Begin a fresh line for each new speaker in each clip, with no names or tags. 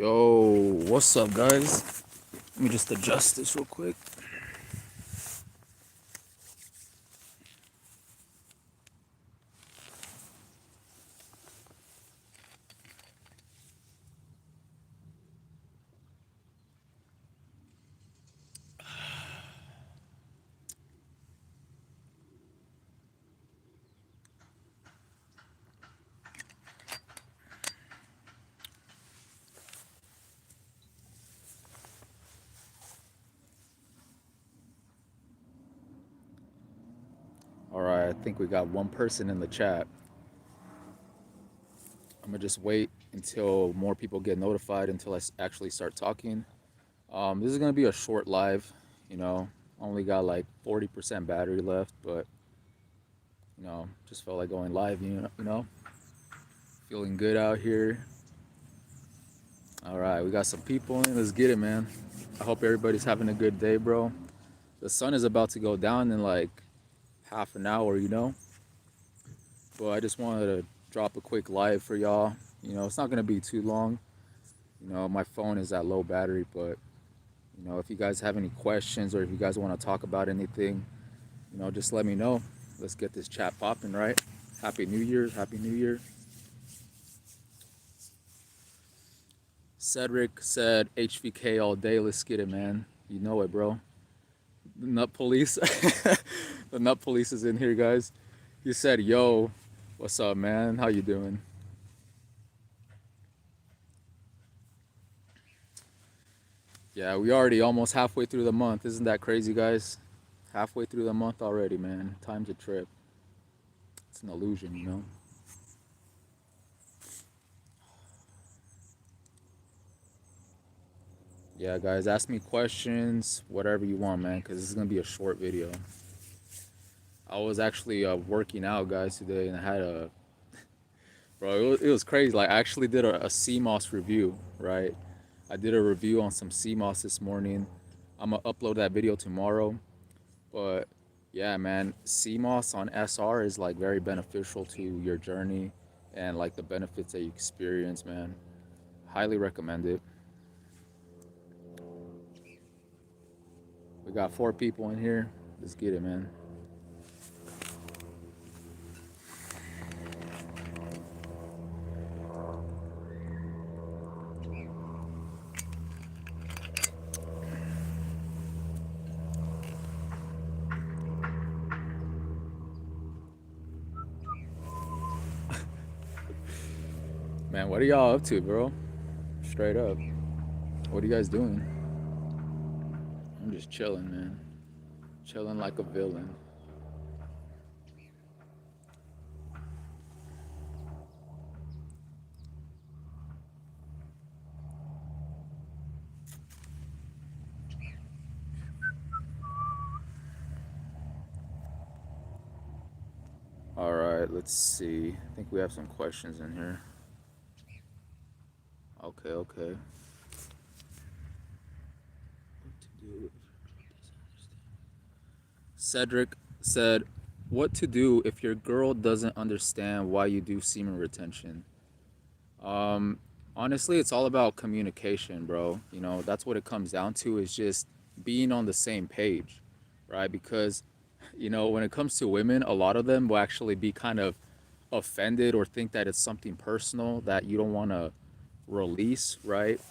Yo, what's up, guys? Let me just adjust this real quick. All right, I think we got one person in the chat. I'm gonna just wait until more people get notified until I actually start talking. This is gonna be a short live, you know. Only got like 40% battery left, but just felt like going live. Feeling good out here. All right, we got some people in. Let's get it, man. I hope everybody's having a good day, bro. The sun is about to go down in like half an hour, But I just wanted to drop a quick live for y'all. It's not gonna be too long. My phone is at low battery, but if you guys have any questions or if you guys want to talk about anything, just let me know. Let's get this chat popping, right? Happy New Year, Happy New Year. Cedric said HVK all day. Let's get it, man. You know it, bro. The Nut Police. The Nut Police is in here, guys. He said, yo, what's up, man? How you doing? Yeah, we already almost halfway through the month. Isn't that crazy, guys? Halfway through the month already, man. Time's a trip. It's an illusion. Yeah, guys, ask me questions, whatever you want, man, because this is going to be a short video. I was actually working out, guys, today, and I had bro, it was crazy. Like, I actually did a CMOS review, right? I did a review on some CMOS this morning. I'm going to upload that video tomorrow. But yeah, man, CMOS on SR is like very beneficial to your journey and like the benefits that you experience, man. Highly recommend it. We got 4 people in here. Let's get it, man. Man, what are y'all up to, bro? Straight up. What are you guys doing? I'm just chilling, man. Chilling like a villain. All right, let's see. I think we have some questions in here. Okay. Cedric said, what to do if your girl doesn't understand why you do semen retention? Honestly, it's all about communication, bro. That's what it comes down to, is just being on the same page, right? Because, when it comes to women, a lot of them will actually be kind of offended or think that it's something personal that you don't want to release, right?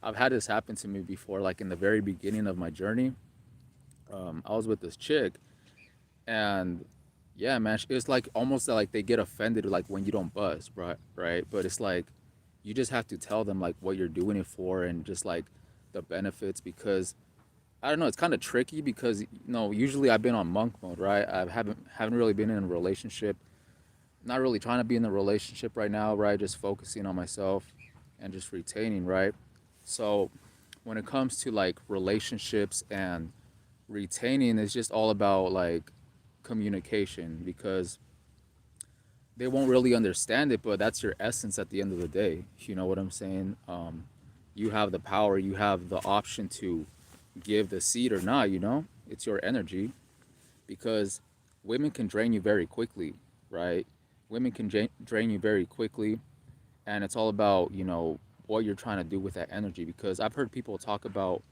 I've had this happen to me before, like in the very beginning of my journey. I was with this chick, and yeah, man, it's like almost like they get offended like when you don't buzz, right? But it's like you just have to tell them like what you're doing it for and just like the benefits, because I don't know, it's kind of tricky because usually I've been on monk mode, right? I haven't really been in a relationship. Not really trying to be in a relationship right now, right? Just focusing on myself and just retaining, right? So when it comes to like relationships and retaining, it's just all about like communication, because they won't really understand it, but that's your essence at the end of the day. You know what I'm saying? You have the power, you have the option to give the seed or not, it's your energy, because women can drain you very quickly, right? Women can drain you very quickly, and it's all about, what you're trying to do with that energy. Because I've heard people talk about,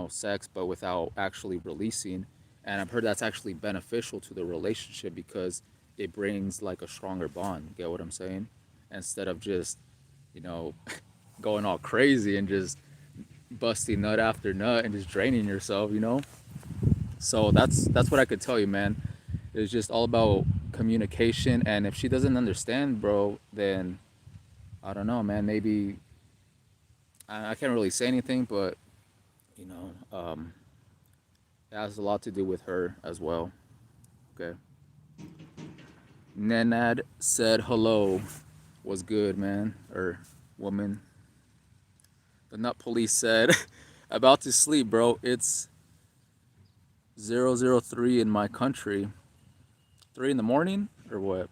sex, but without actually releasing. And I've heard that's actually beneficial to the relationship because it brings like a stronger bond. Get what I'm saying? Instead of just, you know, going all crazy and just busting nut after nut and just draining yourself. So that's what I could tell you, man. It's just all about communication. And if she doesn't understand, bro, then I don't know, man. Maybe I can't really say anything, but you know, um, it has a lot to do with her as well. Okay. Nenad said hello. Was good, man, or woman. The nut police said, about to sleep, bro. It's 003 in my country. 3 in the morning or what?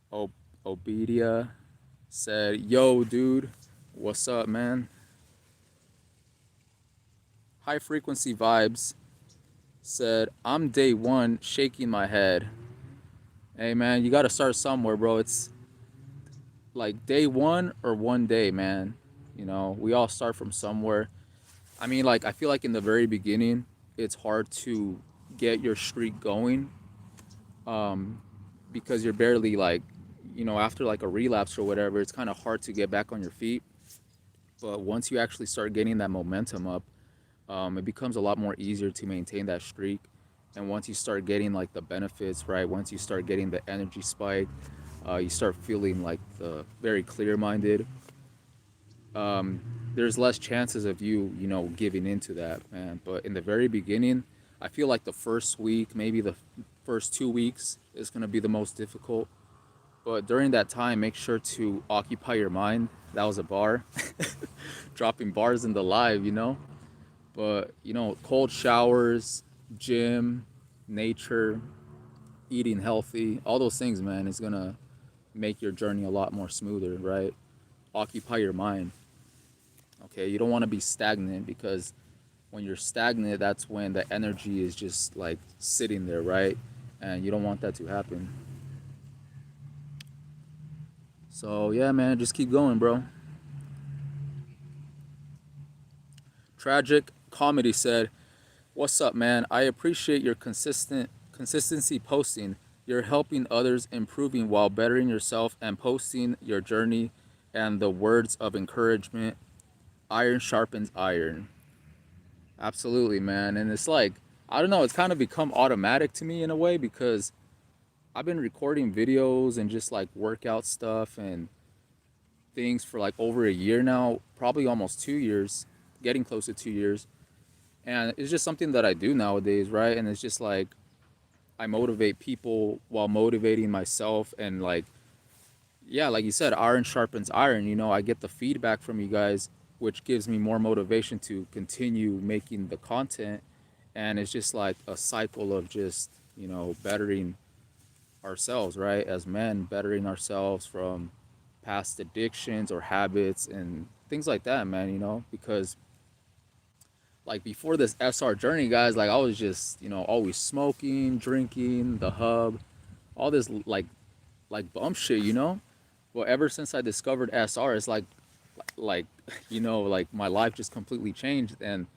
Oh, Obedia said, yo, dude, what's up, man? High frequency vibes said, I'm day one shaking my head. Hey, man, you got to start somewhere, bro. It's like day one or one day, man. We all start from somewhere. I mean, like, I feel like in the very beginning, it's hard to get your streak going, um, because you're barely like, after like a relapse or whatever, it's kind of hard to get back on your feet. But once you actually start getting that momentum up, it becomes a lot more easier to maintain that streak. And once you start getting like the benefits, right? Once you start getting the energy spike, you start feeling like the very clear-minded. Um, there's less chances of you giving into that, man. But in the very beginning, I feel like the first week, maybe the first 2 weeks, is gonna be the most difficult. But during that time, make sure to occupy your mind. That was a bar, dropping bars in the live. But cold showers, gym, nature, eating healthy, all those things, man, is gonna make your journey a lot more smoother, right? Occupy your mind. Okay, you don't want to be stagnant, because when you're stagnant, that's when the energy is just like sitting there, right? And you don't want that to happen. So yeah, man, just keep going, bro. Tragic Comedy said, what's up, man? I appreciate your consistency posting. You're helping others, improving while bettering yourself, and posting your journey and the words of encouragement. Iron sharpens iron. Absolutely, man. And it's like, I don't know, it's kind of become automatic to me in a way, because I've been recording videos and just like workout stuff and things for like over a year now, probably almost 2 years, getting close to 2 years. And it's just something that I do nowadays, right? And it's just like, I motivate people while motivating myself. And like, yeah, like you said, iron sharpens iron. I get the feedback from you guys, which gives me more motivation to continue making the content. And it's just like a cycle of just, bettering ourselves, right? As men, bettering ourselves from past addictions or habits and things like that, man, because like before this SR journey, guys, like I was just, always smoking, drinking, the hub, all this like bum shit. Well, ever since I discovered SR, it's like like my life just completely changed. And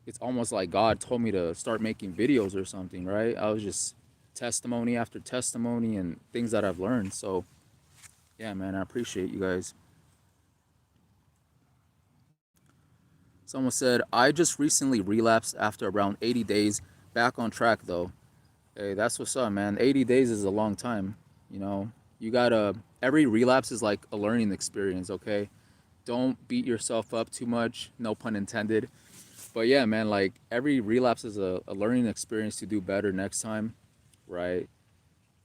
it's almost like God told me to start making videos or something, right? I was just testimony after testimony and things that I've learned. So yeah, man, I appreciate you guys. Someone said, I just recently relapsed after around 80 days. Back on track though. Hey, that's what's up, man. 80 days is a long time. You know, you gotta, every relapse is like a learning experience, okay? Don't beat yourself up too much, no pun intended. But yeah, man, like every relapse is a learning experience to do better next time, right?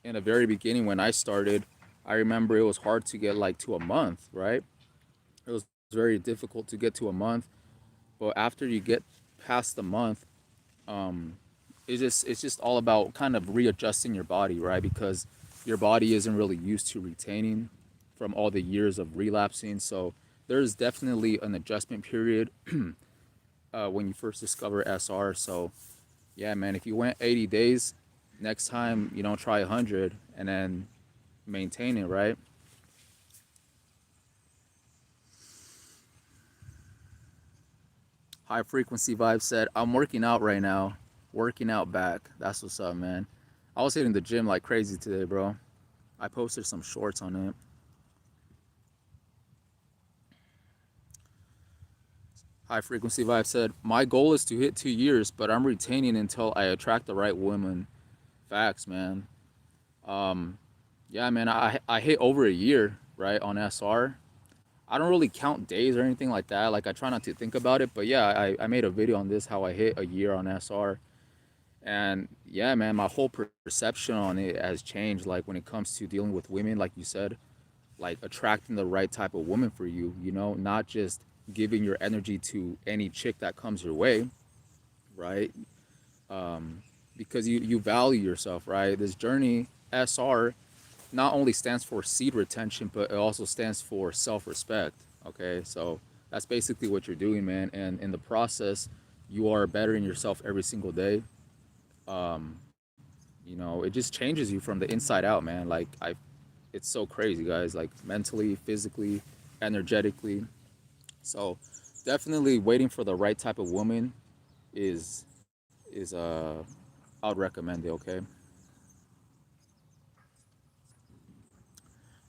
In the very beginning when I started, I remember it was hard to get like to a month, right? It was very difficult to get to a month. But after you get past the month, um, it's just all about kind of readjusting your body, right? Because your body isn't really used to retaining from all the years of relapsing. So there's definitely an adjustment period when you first discover SR. So yeah, man, if you went 80 days, next time you don't try 100 and then maintain it, right? High frequency vibe said, I'm working out right now. Working out back. That's what's up, man. I was hitting the gym like crazy today, bro. I posted some shorts on it. High frequency vibe said, my goal is to hit 2 years, but I'm retaining until I attract the right woman. Facts, man. Um, yeah, man, I hit over a year, right, on SR. I don't really count days or anything like that. Like I try not to think about it, but yeah, I made a video on this how I hit a year on SR. And yeah, man, my whole perception on it has changed. Like when it comes to dealing with women, like you said, like attracting the right type of woman for you, not just giving your energy to any chick that comes your way, right? Um, because you value yourself, right? This journey, SR, not only stands for seed retention, but it also stands for self-respect. Okay, so that's basically what you're doing, man. And in the process, you are bettering yourself every single day. Um, it just changes you from the inside out, man. It's so crazy, guys. Like mentally, physically, energetically. So definitely waiting for the right type of woman is is I would recommend it. Okay.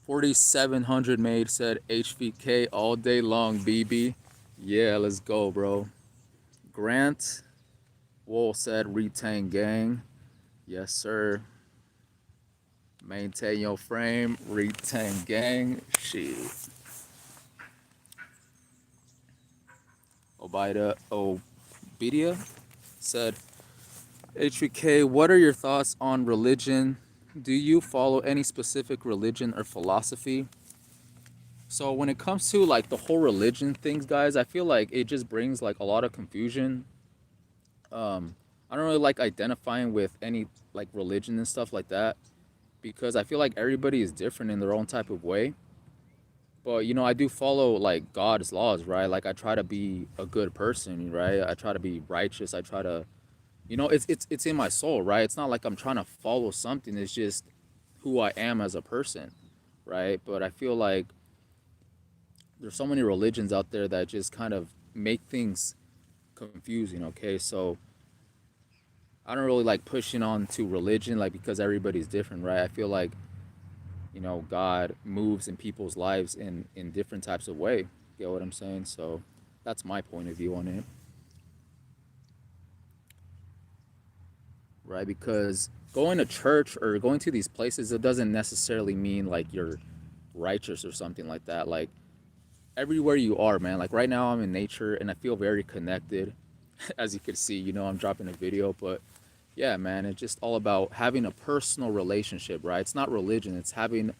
4700 made said HVK all day long, BB. Yeah, let's go, bro. Grant Wool said retain gang. Yes, sir. Maintain your frame, retain gang. Shit. Obidia said, HVK, what are your thoughts on religion? Do you follow any specific religion or philosophy? So when it comes to like the whole religion things, guys, I feel like it just brings like a lot of confusion. I don't really like identifying with any like religion and stuff like that because I feel like everybody is different in their own type of way. But I do follow like God's laws, right? Like I try to be a good person, right? I try to be righteous. I try to, it's in my soul, right? It's not like I'm trying to follow something. It's just who I am as a person, right? But I feel like there's so many religions out there that just kind of make things confusing. Okay, so I don't really like pushing on to religion, like because everybody's different, right? I feel like God moves in people's lives in different types of way. You know what I'm saying? So that's my point of view on it, right? Because going to church or going to these places, it doesn't necessarily mean like you're righteous or something like that. Like everywhere you are, man. Like right now I'm in nature and I feel very connected. As you can see, I'm dropping a video, but yeah, man, it's just all about having a personal relationship, right? It's not religion, it's having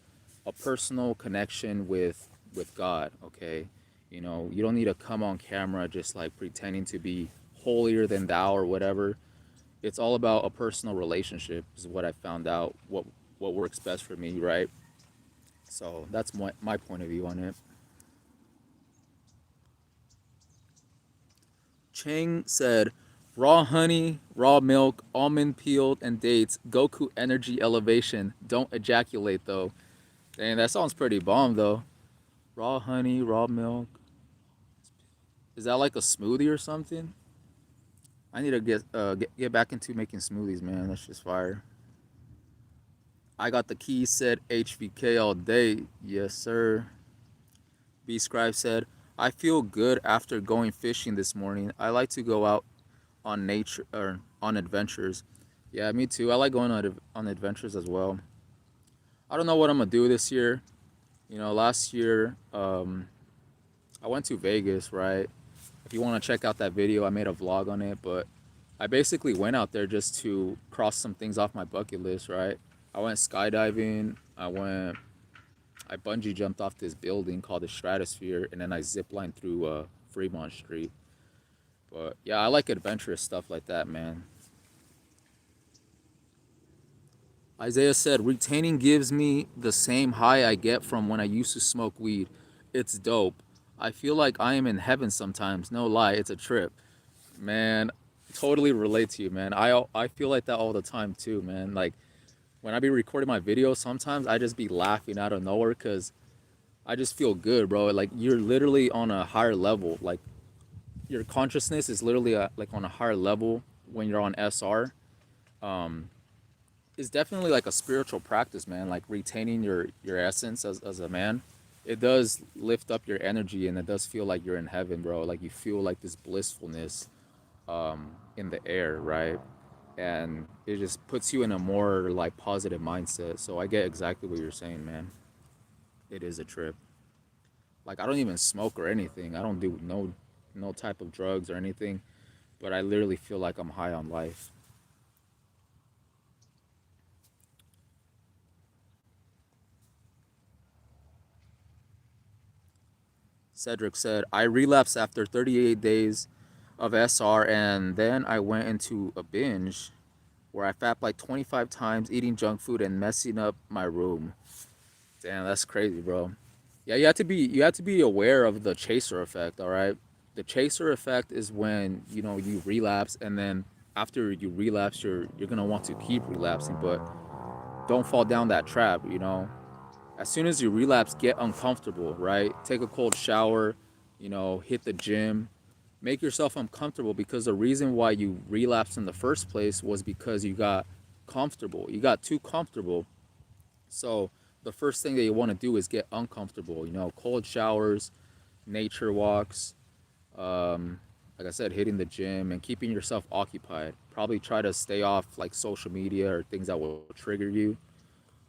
a personal connection with God, okay? You don't need to come on camera just like pretending to be holier than thou or whatever. It's all about a personal relationship is what I found out, what works best for me, right? So that's my point of view on it. Chang said, raw honey, raw milk, almond peeled, and dates. Goku energy elevation. Don't ejaculate though. Dang, that sounds pretty bomb though. Raw honey, raw milk. Is that like a smoothie or something? I need to get back into making smoothies, man. That's just fire. I got the key. Said HVK all day. Yes, sir. B Scribe said, I feel good after going fishing this morning. I like to go out on nature or on adventures. Yeah, me too. I like going on adventures as well. I don't know what I'm gonna do this year. Last year I went to Vegas, right? If you want to check out that video, I made a vlog on it, but I basically went out there just to cross some things off my bucket list, right? I went skydiving. I bungee jumped off this building called the Stratosphere, and then I ziplined through Fremont Street. But yeah, I like adventurous stuff like that, man. Isaiah said, retaining gives me the same high I get from when I used to smoke weed. It's dope. I feel like I am in heaven sometimes. No lie, it's a trip. Man, totally relate to you, man. I feel like that all the time too, man. Like when I be recording my videos, sometimes I just be laughing out of nowhere because I just feel good, bro. Like you're literally on a higher level. Like your consciousness is literally like on a higher level when you're on SR. Um, it's definitely like a spiritual practice, man. Like retaining your essence as a man. It does lift up your energy, and it does feel like you're in heaven, bro. Like you feel like this blissfulness in the air, right? And it just puts you in a more like positive mindset. So I get exactly what you're saying, man. It is a trip. Like I don't even smoke or anything. I don't do no type of drugs or anything, but I literally feel like I'm high on life. Cedric said, I relapsed after 38 days of SR, and then I went into a binge where I fapped like 25 times, eating junk food and messing up my room. Damn, that's crazy, bro. Yeah, you have to be aware of the chaser effect, all right? The chaser effect is when, you relapse, and then after you relapse, you're going to want to keep relapsing, but don't fall down that trap. As soon as you relapse, get uncomfortable, right? Take a cold shower, hit the gym, make yourself uncomfortable, because the reason why you relapsed in the first place was because you got comfortable. You got too comfortable. So the first thing that you want to do is get uncomfortable, cold showers, nature walks, like I said, hitting the gym and keeping yourself occupied. Probably try to stay off like social media or things that will trigger you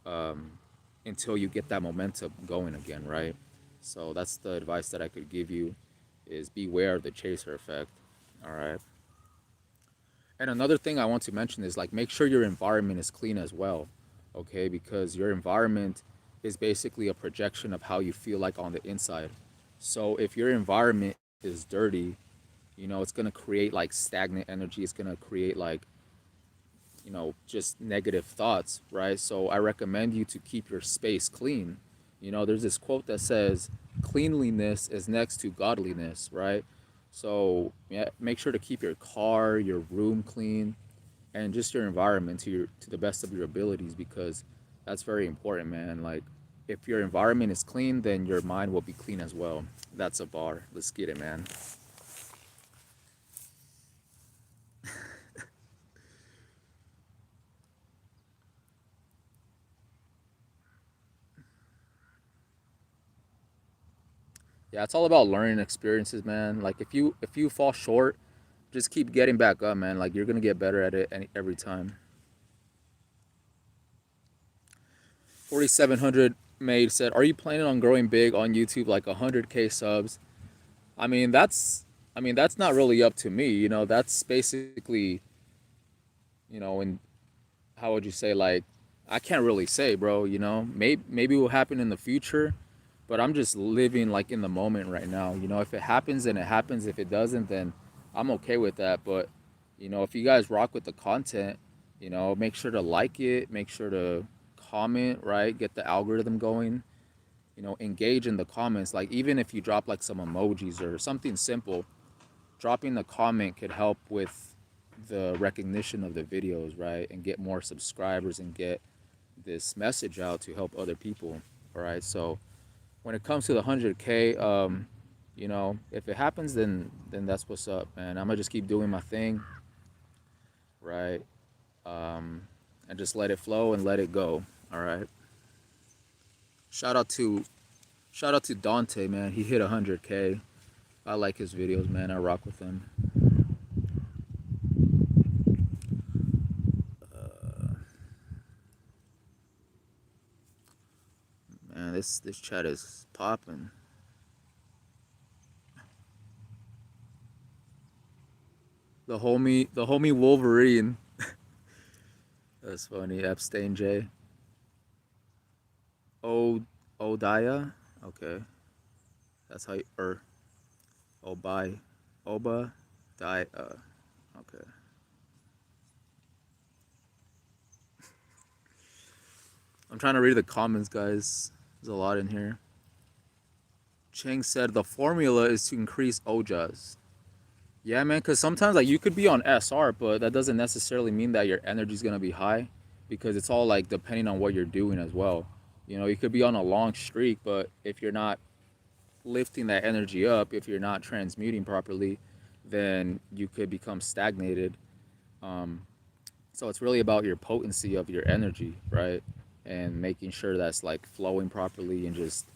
um, until you get that momentum going again, right? So that's the advice that I could give you, is beware of the chaser effect. All right. And another thing I want to mention is like make sure your environment is clean as well. Okay, because your environment is basically a projection of how you feel like on the inside. So if your environment is dirty, it's going to create like stagnant energy. It's going to create like, just negative thoughts, right? So I recommend you to keep your space clean. There's this quote that says, cleanliness is next to godliness, right? So yeah, make sure to keep your car, your room clean, and just your environment to the best of your abilities, because that's very important, man. Like if your environment is clean, then your mind will be clean as well. That's a bar. Let's get it, man. Yeah, it's all about learning experiences, man. Like if you fall short, just keep getting back up, man. Like you're gonna get better at it every time. 4700 made said, "Are you planning on growing big on YouTube, like 100K subs?" I mean, that's not really up to me. That's basically, and how would you say, like, I can't really say, bro. Maybe it will happen in the future, but I'm just living like in the moment right now. If it happens, then it happens. If it doesn't, then I'm okay with that. But if you guys rock with the content, make sure to like it, make sure to comment, right? Get the algorithm going. Engage in the comments. Like even if you drop like some emojis or something simple, dropping the comment could help with the recognition of the videos, right? And get more subscribers and get this message out to help other people. All right. So when it comes to the 100K, if it happens, then that's what's up, man. I'm gonna just keep doing my thing, right? Um, and just let it flow and let it go. All right. Shout out to shout out to Dante, man. He hit 100K. I like his videos, man. I rock with him. Man, this chat is popping. The homie Wolverine. That's funny. Epstein J. O Odaya. Okay, that's how you Obai Oba die. Okay. I'm trying to read the comments, guys. There's a lot in here. Cheng said the formula is to increase ojas. Yeah, man, because sometimes like you could be on SR, but that doesn't necessarily mean that your energy is gonna be high, because it's all like depending on what you're doing as well. You could be on a long streak, but if you're not lifting that energy up, if you're not transmuting properly, then you could become stagnated. Um, so it's really about your potency of your energy, right? And making sure that's like flowing properly and just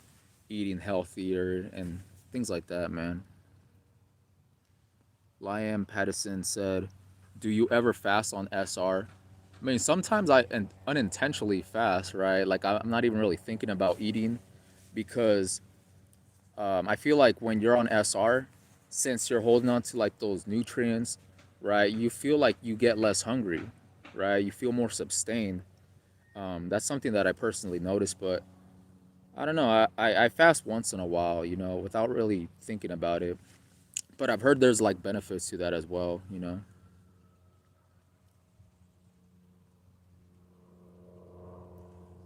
eating healthier and things like that, man. Liam Pattison said, "Do you ever fast on SR?" I mean, sometimes I unintentionally fast, right? Like I'm not even really thinking about eating because I feel like when you're on SR, since you're holding on to like those nutrients, right? You feel like you get less hungry, right? You feel more sustained. That's something that I personally noticed, but I don't know. I fast once in a while, without really thinking about it. But I've heard there's like benefits to that as well.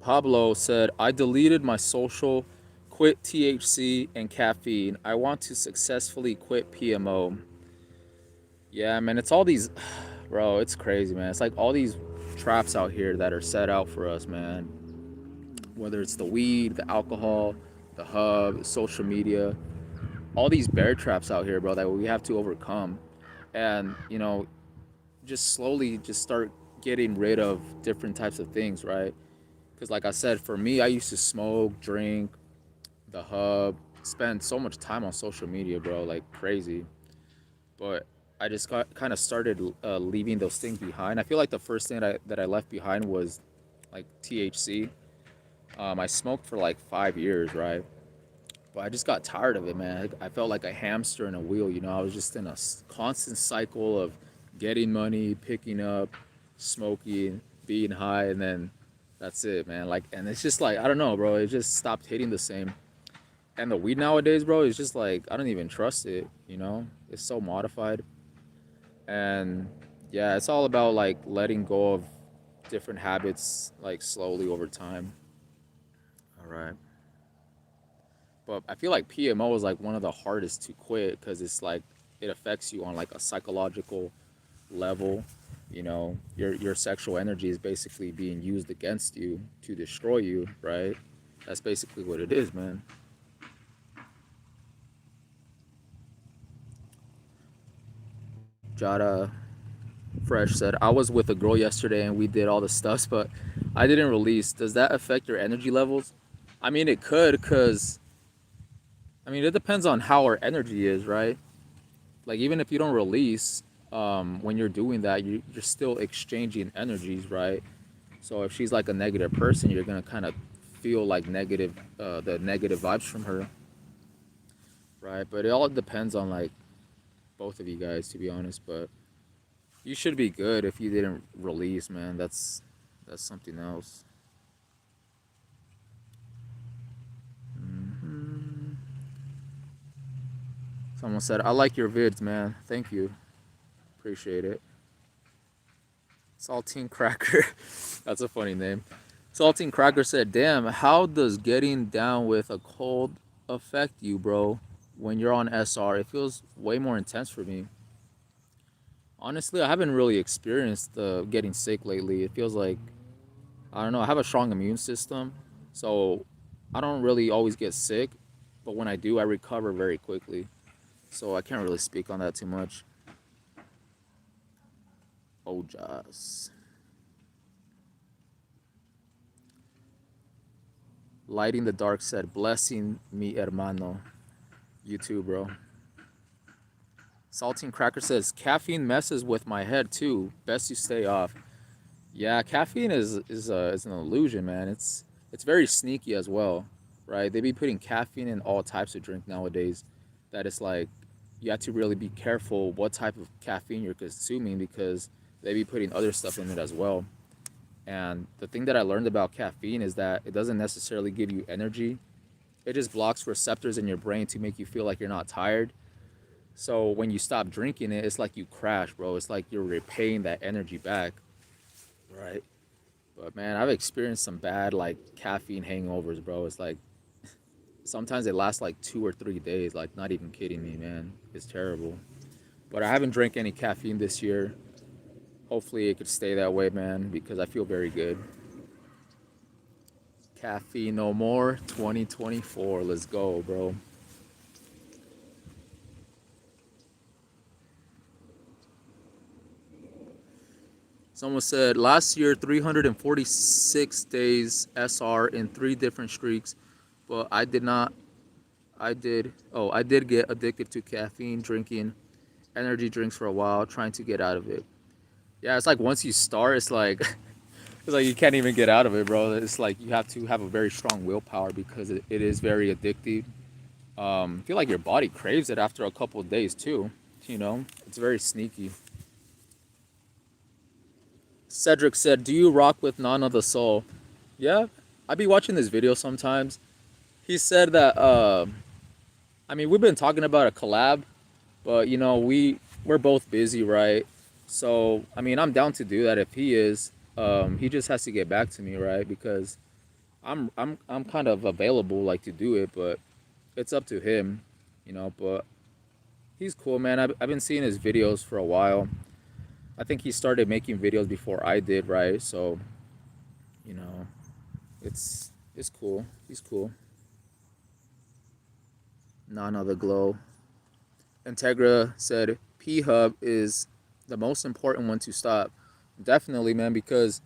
Pablo said, I deleted my social, quit THC and caffeine. I want to successfully quit PMO. Yeah, man, it's all these, bro, it's crazy, man. It's like all these traps out here that are set out for us, man. Whether it's the weed, the alcohol, the hub, social media, all these bear traps out here, bro, that we have to overcome. And, just slowly just start getting rid of different types of things, right? Because, like I said, for me, I used to smoke, drink, the hub, spend so much time on social media, bro, like crazy. But I just got kind of started leaving those things behind. I feel like the first thing that I left behind was like THC. I smoked for like 5 years, right? But I just got tired of it, man. I felt like a hamster in a wheel. I was just in a constant cycle of getting money, picking up, smoking, being high, and then that's it, man. Like, and it's just like I don't know, bro. It just stopped hitting the same. And the weed nowadays, bro, is just like I don't even trust it. It's so modified, and yeah, it's all about like letting go of different habits, like slowly over time. All right. But I feel like PMO is like one of the hardest to quit because it's like it affects you on like a psychological level. Your sexual energy is basically being used against you to destroy you, right? That's basically what it is, man. Jada Fresh said, I was with a girl yesterday and we did all the stuffs, but I didn't release. Does that affect your energy levels? I mean, it could, because, I mean, it depends on how our energy is, right? Like even if you don't release, when you're doing that, you're still exchanging energies, right? So if she's like a negative person, you're gonna kind of feel like the negative vibes from her, right? But it all depends on like both of you guys, to be honest. But you should be good if you didn't release, man. That's something else. Hmm. Someone said, I like your vids, man. Thank you, appreciate it. Saltine Cracker. That's a funny name. Saltine Cracker said, damn, how does getting down with a cold affect you, bro? When you're on SR, it feels way more intense for me. Honestly, I haven't really experienced getting sick lately. It feels like, I don't know, I have a strong immune system. So I don't really always get sick. But when I do, I recover very quickly. So I can't really speak on that too much. Ojas. Lighting the Dark said, blessing me, hermano. You too, bro. Saltine Cracker says, caffeine messes with my head too. Best you stay off. Yeah, caffeine is an illusion, man. It's very sneaky as well, right? They be putting caffeine in all types of drink nowadays. That it's like you have to really be careful what type of caffeine you're consuming because they be putting other stuff in it as well. And the thing that I learned about caffeine is that it doesn't necessarily give you energy. It just blocks receptors in your brain to make you feel like you're not tired. So when you stop drinking it, it's like you crash, bro. It's like you're repaying that energy back, right? But man, I've experienced some bad like caffeine hangovers, bro. It's like sometimes it lasts like 2 or 3 days. Like not even kidding me, man. It's terrible. But I haven't drank any caffeine this year. Hopefully it could stay that way, man, because I feel very good. Caffeine no more 2024. Let's go, bro. Someone said last year 346 days SR in 3 different streaks, but I did not. I did get addicted to caffeine, drinking energy drinks for a while, trying to get out of it. Yeah, it's like once you start, it's like it's like you can't even get out of it, bro. It's like you have to have a very strong willpower because it is very addictive. I feel like your body craves it after a couple of days too. It's very sneaky. Cedric said, "Do you rock with None of the Soul?" Yeah, I be watching this video sometimes. He said that. I mean, we've been talking about a collab, but we're both busy, right? So I mean, I'm down to do that if he is. He just has to get back to me, right? Because I'm kind of available, like, to do it, but it's up to him, But he's cool, man. I've been seeing his videos for a while. I think he started making videos before I did, right? So, you know, it's cool. He's cool. Nana the Glow. Integra said P Hub is the most important one to stop. Definitely, man, because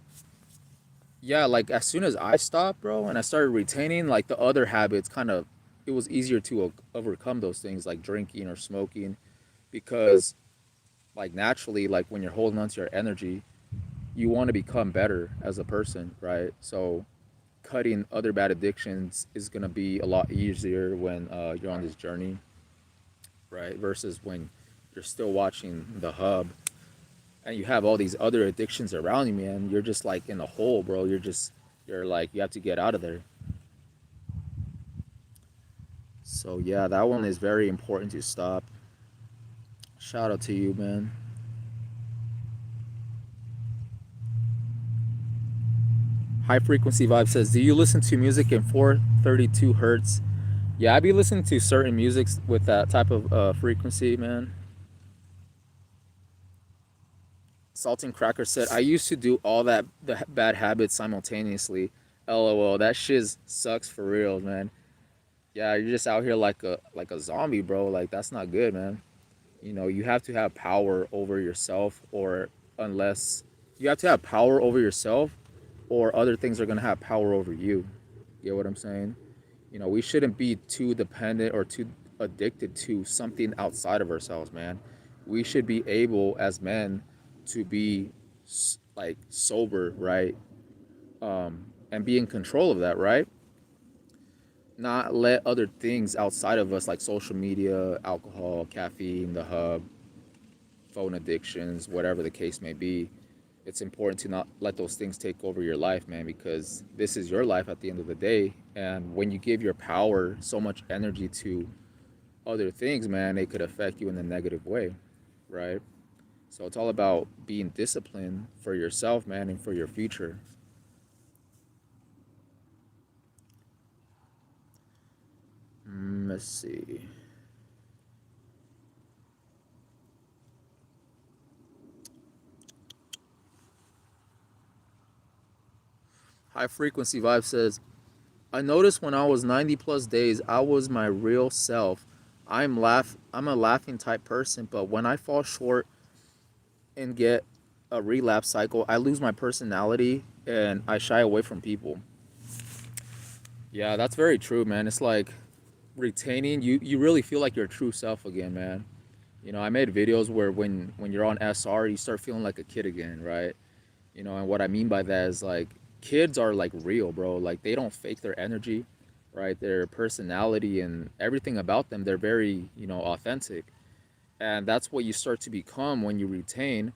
yeah, like as soon as I stopped, bro, and I started retaining, like the other habits kind of, it was easier to overcome those things like drinking or smoking because like naturally, like when you're holding on to your energy, you want to become better as a person, right? So cutting other bad addictions is going to be a lot easier when you're on this journey, right? Versus when you're still watching the hub and you have all these other addictions around you, man. You're just like in a hole, bro. You're like, you have to get out of there. So yeah, that one is very important to stop. Shout out to you, man. High Frequency Vibe says, "Do you listen to music in 432 hertz?" Yeah, I be listening to certain musics with that type of frequency, man. Salting Cracker said, "I used to do all the bad habits simultaneously. LOL, that shit sucks for real, man. Yeah, you're just out here like a zombie, bro. Like that's not good, man. You have to have power over yourself, or unless you have to have power over yourself, or other things are gonna have power over you. You get what I'm saying? We shouldn't be too dependent or too addicted to something outside of ourselves, man. We should be able as men to be like sober, right? And be in control of that, right? Not let other things outside of us like social media, alcohol, caffeine, the hub, phone addictions, whatever the case may be. It's important to not let those things take over your life, man, because this is your life at the end of the day. And when you give your power so much energy to other things, man, it could affect you in a negative way, right? So it's all about being disciplined for yourself, man, and for your future. Let's see. High Frequency Vibe says, "I noticed when I was 90 plus days, I was my real self. I'm a laughing type person, but when I fall short and get a relapse cycle, I lose my personality and I shy away from people." Yeah, that's very true, man. It's like retaining you really feel like your true self again, man. I made videos where when you're on SR, you start feeling like a kid again, right? And what I mean by that is like kids are like real, bro. Like they don't fake their energy, right? Their personality and everything about them, they're very, authentic. And that's what you start to become when you retain,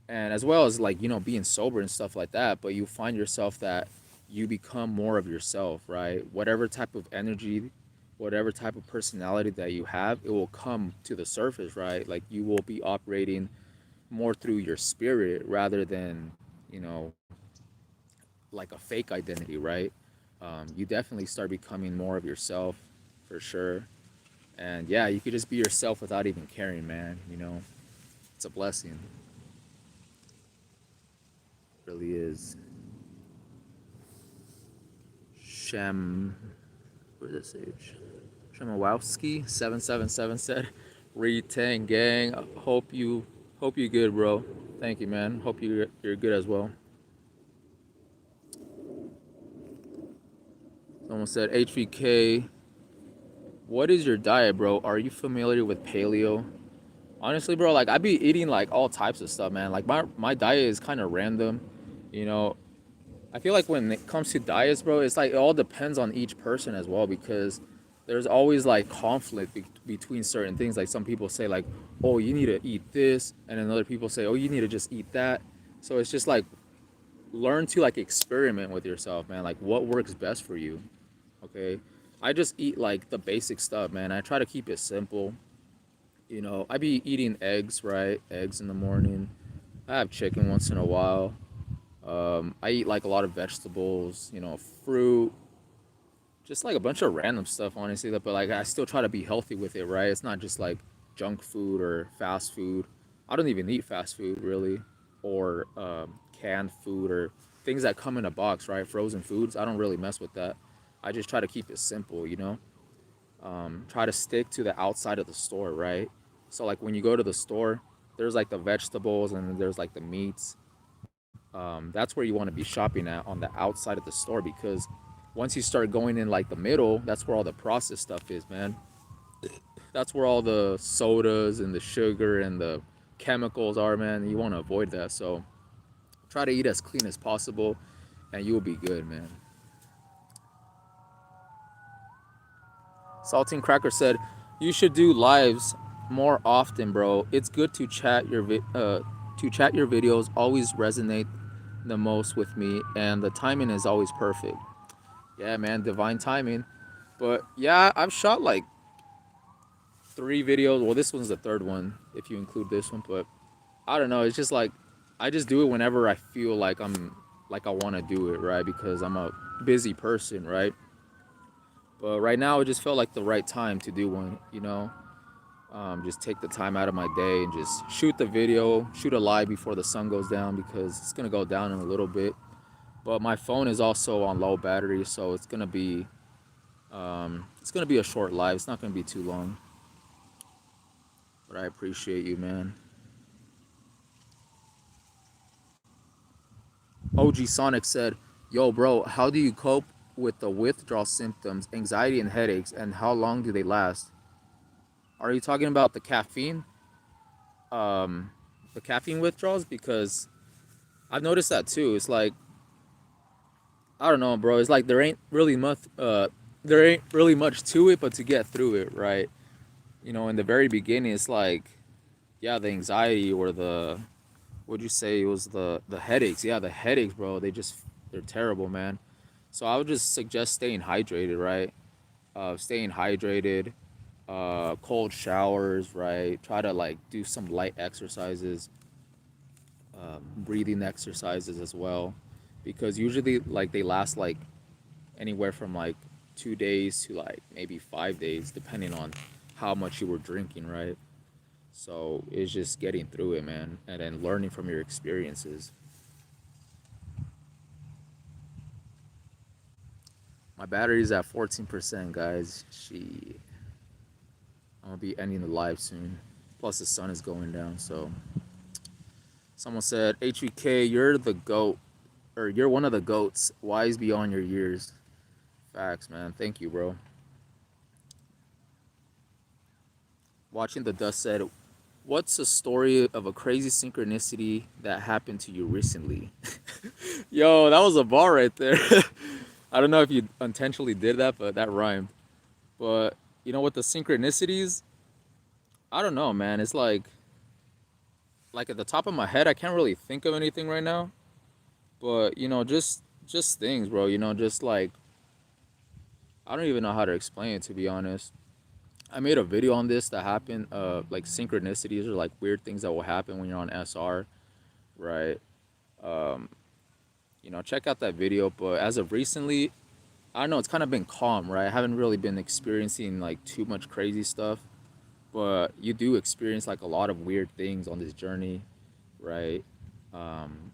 and as well as like, being sober and stuff like that, but you find yourself that you become more of yourself, right? Whatever type of energy, whatever type of personality that you have, it will come to the surface, right? Like you will be operating more through your spirit rather than, you know, like a fake identity, right? You definitely start becoming more of yourself for sure. And yeah, you could just be yourself without even caring, man. It's a blessing. It really is. Shem, where's this age? Shemowowski 777 said, "Retain gang. Hope you good, bro." Thank you, man. Hope you're good as well. Someone said HVK. What is your diet, bro? Are you familiar with paleo? Honestly, bro, like I be eating like all types of stuff, man. Like my diet is kind of random. You know, I feel like when it comes to diets, bro, it's like it all depends on each person as well because there's always like conflict between certain things. Like some people say like, "Oh, you need to eat this," and then other people say, "Oh, you need to just eat that." So it's just like learn to like experiment with yourself, man. Like what works best for you. Okay? I just eat like the basic stuff, man. I try to keep it simple. I be eating eggs, right? Eggs in the morning. I have chicken once in a while. I eat like a lot of vegetables, fruit, just like a bunch of random stuff, honestly. But like, I still try to be healthy with it, right? It's not just like junk food or fast food. I don't even eat fast food really, or canned food or things that come in a box, right? Frozen foods. I don't really mess with that. I just try to keep it simple. Try to stick to the outside of the store, right? So like when you go to the store, there's like the vegetables and there's like the meats. That's where you want to be shopping at on the outside of the store because once you start going in like the middle, that's where all the processed stuff is, man. That's where all the sodas and the sugar and the chemicals are, man. You want to avoid that. So try to eat as clean as possible and you will be good, man. Saltine Cracker said, "You should do lives more often, bro. It's good to chat your videos always resonate the most with me and the timing is always perfect." Yeah, man, divine timing. But yeah, I've shot like 3 videos. Well, this one's the third one if you include this one, but I don't know, it's just like I just do it whenever I feel like I want to do it, right? Because I'm a busy person, right? But right now it just felt like the right time to do one. Just take the time out of my day and just shoot the video, shoot a live before the sun goes down because it's gonna go down in a little bit. But my phone is also on low battery, so it's gonna be a short live. It's not gonna be too long. But I appreciate you, man. OG Sonic said, "Yo, bro, how do you cope with the withdrawal symptoms, anxiety and headaches, and how long do they last?" Are you talking about um, the caffeine withdrawals? Because I've noticed that too. It's like I don't know, bro. It's like there ain't really much to it, but to get through it, right? In the very beginning, it's like, yeah, the anxiety or what'd you say it was the headaches? Yeah, the headaches, bro. They're terrible, man. So I would just suggest staying hydrated, right? Staying hydrated, cold showers, right? Try to like do some light exercises, breathing exercises as well, because usually like they last like anywhere from like 2 days to like maybe 5 days, depending on how much you were drinking, right? So it's just getting through it, man, and then learning from your experiences. My battery's at 14%, guys. I'm gonna be ending the live soon. Plus the sun is going down, so someone said, HVK, you're the goat, or you're one of the goats, wise beyond your years. Facts, man. Thank you, bro. Watching the dust said, what's a story of a crazy synchronicity that happened to you recently? Yo, that was a bar right there. I don't know if you intentionally did that, but that rhymed. But with the synchronicities, I don't know, man. It's like at the top of my head, I can't really think of anything right now. But just things, bro. Just like I don't even know how to explain it, to be honest. I made a video on this that happened. Like synchronicities are like weird things that will happen when you're on SR, right? Um, check out that video. But as of recently, I don't know. It's kind of been calm, right? I haven't really been experiencing like too much crazy stuff. But you do experience like a lot of weird things on this journey, right? Um,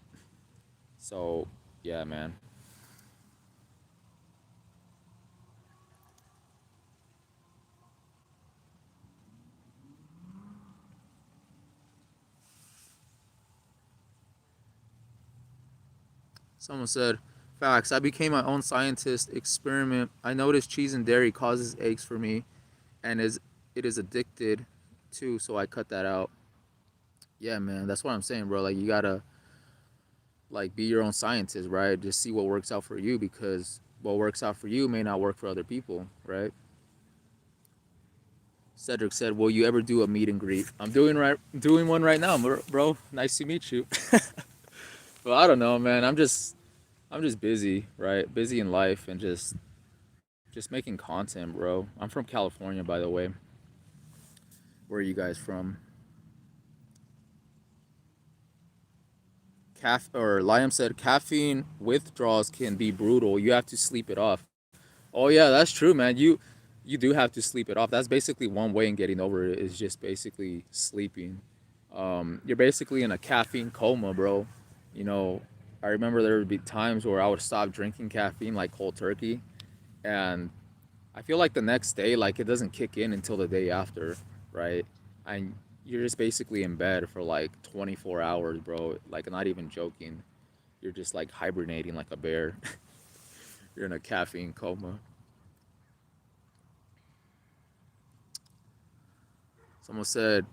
so yeah, man. Someone said, facts. I became my own scientist experiment. I noticed cheese and dairy causes aches for me and is it is addicted too, so I cut that out. Yeah, man, that's what I'm saying, bro. Like you gotta like be your own scientist, right? Just see what works out for you because what works out for you may not work for other people, right? Cedric said, "Will you ever do a meet and greet?" doing one right now, bro. Nice to meet you. Well, I don't know, man. I'm just busy, right? Busy in life and just making content, bro. I'm from California, by the way. Where are you guys from? Liam said caffeine withdrawals can be brutal. You have to sleep it off. Oh yeah, that's true, man. You do have to sleep it off. That's basically one way in getting over it is just basically sleeping. You're basically in a caffeine coma, bro. You know, I remember there would be times where I would stop drinking caffeine like cold turkey, and I feel like the next day, like it doesn't kick in until the day after, right? And you're just basically in bed for like 24 hours, bro. Like, not even joking. You're just like hibernating like a bear. You're in a caffeine coma. Someone said,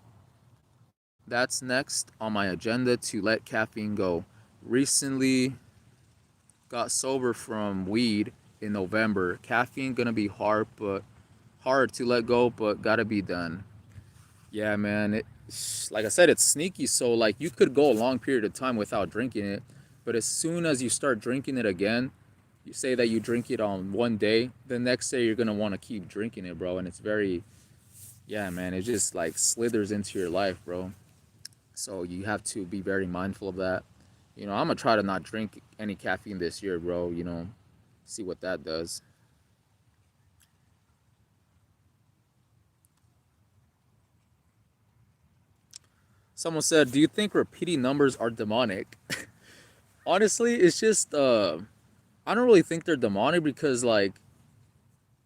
that's next on my agenda to let caffeine go. Recently got sober from weed in November. Caffeine gonna be hard to let go, but gotta be done. Yeah, man. Like I said, it's sneaky. So like you could go a long period of time without drinking it, but as soon as you start drinking it again, you say that you drink it on one day, the next day you're gonna want to keep drinking it, bro. And it's very, yeah, man. It just like slithers into your life, bro. So you have to be very mindful of that. I'm gonna try to not drink any caffeine this year, bro. See what that does. Someone said, "Do you think repeating numbers are demonic?" Honestly, it's just I don't really think they're demonic because like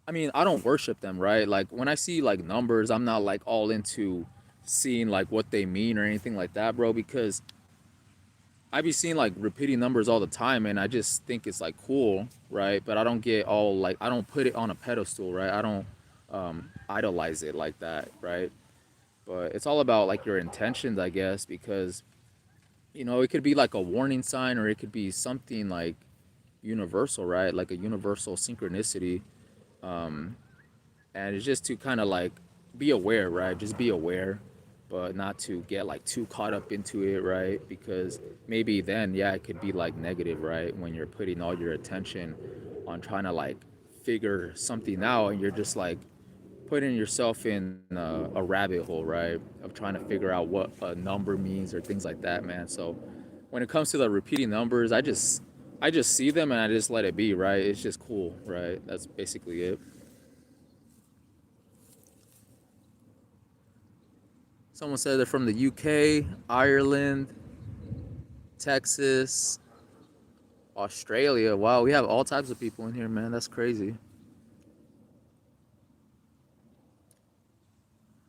I mean, I don't worship them, right? Like when I see like numbers, I'm not like all into seeing like what they mean or anything like that, bro, because I be seeing like repeating numbers all the time and I just think it's like cool, right? But I don't get all like I don't put it on a pedestal, right? I don't idolize it like that, right? But it's all about like your intentions, I guess, because it could be like a warning sign or it could be something like universal, right? Like a universal synchronicity. Um, and it's just to kind of like be aware, right? Just be aware, but not to get like too caught up into it, right? Because maybe then, yeah, it could be like negative, right? When you're putting all your attention on trying to like figure something out and you're just like putting yourself in a rabbit hole, right? Of trying to figure out what a number means or things like that, man. So when it comes to the repeating numbers, I just see them and I just let it be, right? It's just cool, right? That's basically it. Someone said they're from the UK, Ireland, Texas, Australia. Wow, we have all types of people in here, man. That's crazy.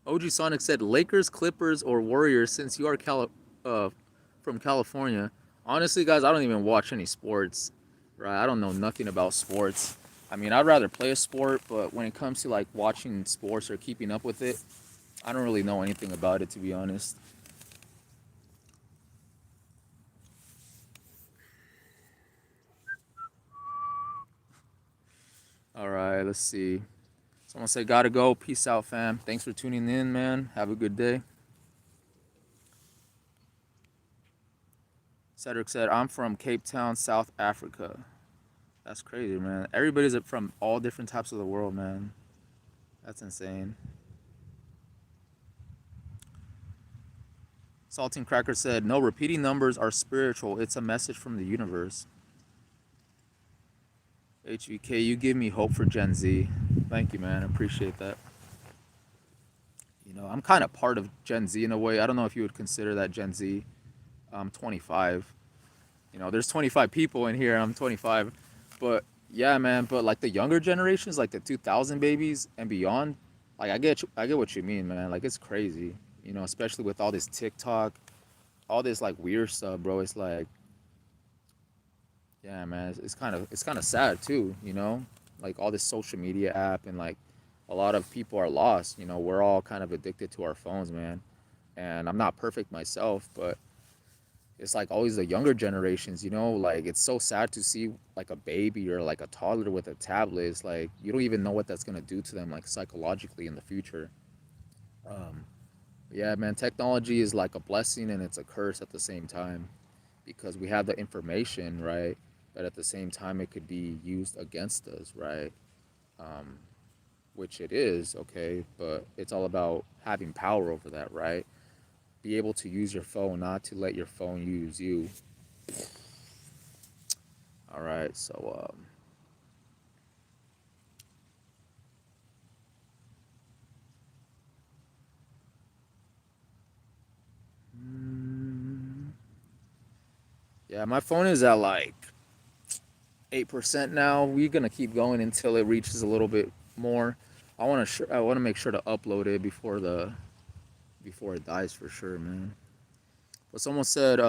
OG Sonic said Lakers, Clippers, or Warriors since you are uh, from California. Honestly, guys, I don't even watch any sports, right? I don't know nothing about sports. I mean, I'd rather play a sport, but when it comes to like watching sports or keeping up with it, I don't really know anything about it, to be honest. All right, let's see. Someone say, gotta go. Peace out, fam. Thanks for tuning in, man. Have a good day. Cedric said, I'm from Cape Town, South Africa. That's crazy, man. Everybody's from all different types of the world, man. That's insane. Saltine Cracker said, no, repeating numbers are spiritual. It's a message from the universe. HVK, you give me hope for Gen Z. Thank you, man. I appreciate that. I'm kind of part of Gen Z in a way. I don't know if you would consider that Gen Z. I'm 25. There's 25 people in here. I'm 25. But yeah, man. But like the younger generations, like the 2000 babies and beyond, like I get what you mean, man. Like it's crazy. Especially with all this TikTok, all this like weird stuff, bro. It's like, Yeah, man, it's kind of sad too, like all this social media app and like a lot of people are lost. We're all kind of addicted to our phones, man. And I'm not perfect myself, but it's like always the younger generations, like it's so sad to see like a baby or like a toddler with a tablet. It's like you don't even know what that's gonna do to them like psychologically in the future. Um, yeah, man, technology is like a blessing and it's a curse at the same time because we have the information, right? But at the same time, it could be used against us, right? Um, which it is, okay, but it's all about having power over that, right? Be able to use your phone, not to let your phone use you. All right, so yeah, my phone is at like 8% now. We're gonna keep going until it reaches a little bit more. I want to make sure to upload it before it dies for sure, man. But someone said,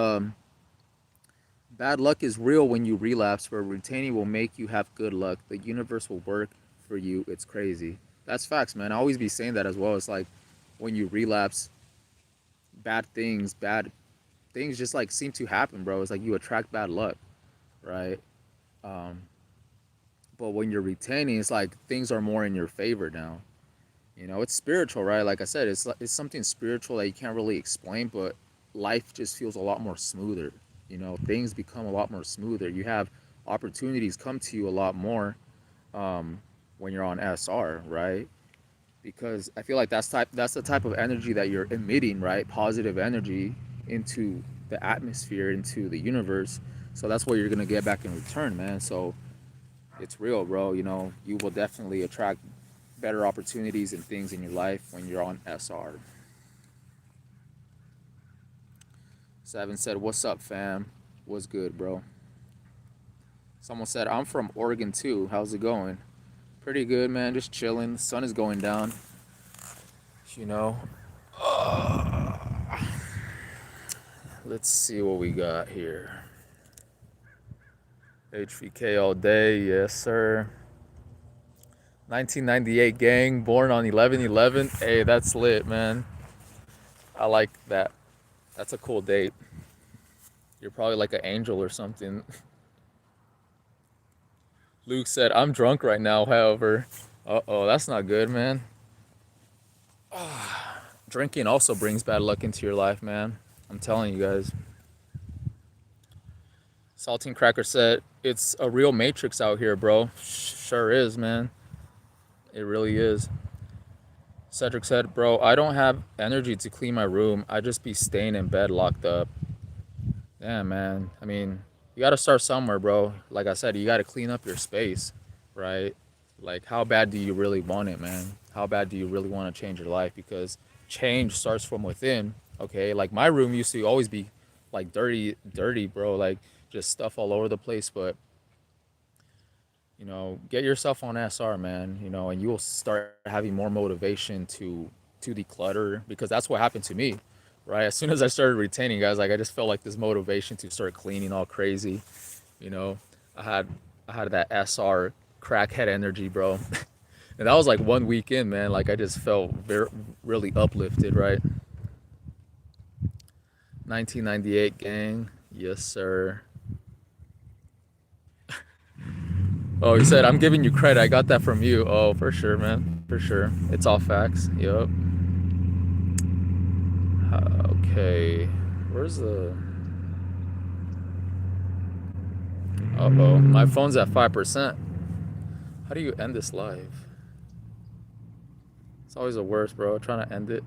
bad luck is real when you relapse, where retaining will make you have good luck. The universe will work for you. It's crazy. That's facts, man. I always be saying that as well. It's like when you relapse, bad things just like seem to happen, bro. It's like you attract bad luck, right? Um, but when you're retaining, it's like things are more in your favor now. It's spiritual, right? Like I said, it's something spiritual that you can't really explain, but life just feels a lot more smoother. Things become a lot more smoother. You have opportunities come to you a lot more when you're on SR, right? Because I feel like that's the type of energy that you're emitting, right? Positive energy into the atmosphere, into the universe. So that's what you're gonna get back in return, man. So it's real, bro. You will definitely attract better opportunities and things in your life when you're on SR. Seven said, "What's up, fam? What's good, bro?" Someone said, "I'm from Oregon too. How's it going?" Pretty good, man. Just chilling. The sun is going down. You know. Let's see what we got here. HVK all day, yes sir. 1998 gang, born on 11/11. Hey, that's lit, man. I like that. That's a cool date. You're probably like an angel or something. Luke said, "I'm drunk right now, however." Uh-oh, that's not good, man. Drinking also brings bad luck into your life, man. I'm telling you guys. Saltine Cracker said, "It's a real matrix out here, bro." Sure is, man. It really is. Cedric said, "Bro, I don't have energy to clean my room. I just be staying in bed locked up." Yeah, man. I mean, you got to start somewhere, bro. Like I said, you got to clean up your space, right? Like, how bad do you really want it, man? How bad do you really want to change your life? Because change starts from within, okay? Like, my room used to always be, like, dirty, bro. Like, just stuff all over the place. But, get yourself on SR, man, and you will start having more motivation to declutter because that's what happened to me, right? As soon as I started retaining, guys, like I just felt like this motivation to start cleaning all crazy, you know. I had I had that SR crackhead energy, bro. And that was like 1 week in, man. Like I just felt really uplifted, right? 1998 gang, yes sir. Oh, he said, "I'm giving you credit. I got that from you." Oh, for sure, man. For sure. It's all facts. Yup. Okay. Where's the... Uh-oh. My phone's at 5%. How do you end this live? It's always the worst, bro. Trying to end it.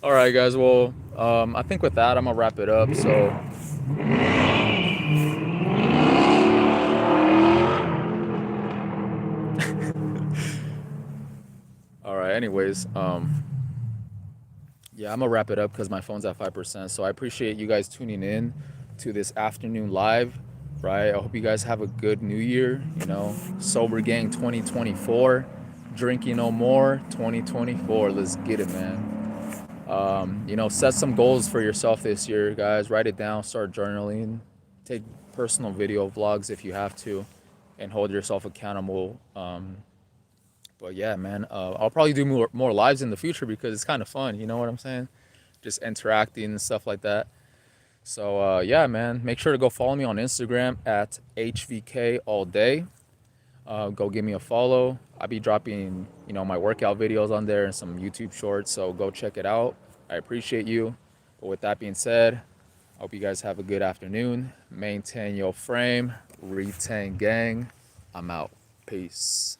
All right, guys. Well, I think with that, I'm going to wrap it up. So... All right. Anyways, yeah, I'm gonna wrap it up because my phone's at 5%. So I appreciate you guys tuning in to this afternoon live. Right. I hope you guys have a good New Year. Sober Gang 2024, drinking no more 2024. Let's get it, man. Set some goals for yourself this year, guys. Write it down. Start journaling. Take personal video vlogs if you have to, and hold yourself accountable. But yeah, man, I'll probably do more lives in the future because it's kind of fun. You know what I'm saying? Just interacting and stuff like that. So yeah, man, make sure to go follow me on Instagram at HVK all day. Go give me a follow. I'll be dropping, my workout videos on there and some YouTube shorts. So go check it out. I appreciate you. But with that being said, I hope you guys have a good afternoon. Maintain your frame. Retain gang. I'm out. Peace.